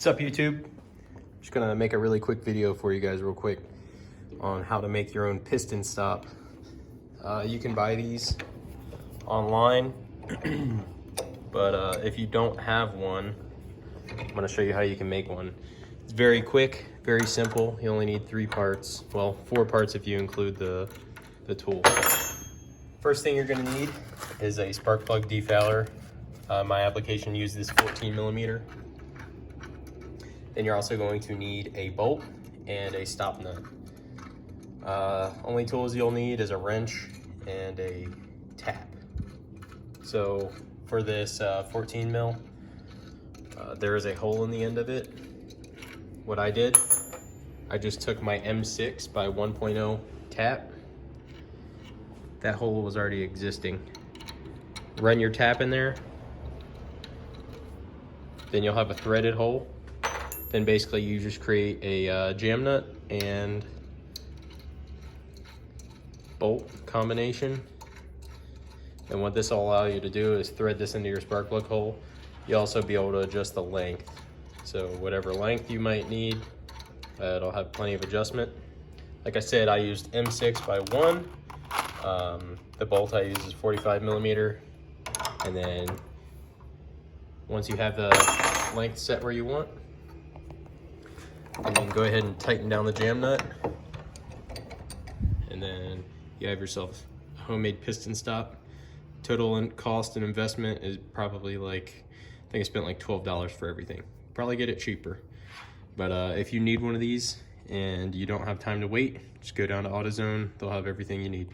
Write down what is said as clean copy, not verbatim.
What's up, YouTube? Just gonna make a really quick video for you guys real quick on how to make your own piston stop. You can buy these online, but if you don't have one, I'm gonna show you how you can make one. It's very quick, very simple. You only need 3 parts. Well, 4 parts if you include the tool. First thing you're gonna need is a spark plug defouler. My application uses 14 millimeter. Then you're also going to need a bolt and a stop nut. Only tools you'll need is a wrench and a tap. So for this 14 mil, there is a hole in the end of it. What I did, I just took my M6 by 1.0 tap. That hole was already existing. Run your tap in there. Then you'll have a threaded hole. Then basically you just create a jam nut and bolt combination. And what this will allow you to do is thread this into your spark plug hole. You'll also be able to adjust the length. So whatever length you might need, it'll have plenty of adjustment. Like I said, I used M6 by 1. The bolt I use is 45 millimeter. And then once you have the length set where you want, and then go ahead and tighten down the jam nut, and then you have yourself a homemade piston stop. Total cost and investment is probably like, I think I spent like $12 for everything. Probably get it cheaper. But if you need one of these and you don't have time to wait, just go down to AutoZone. They'll have everything you need.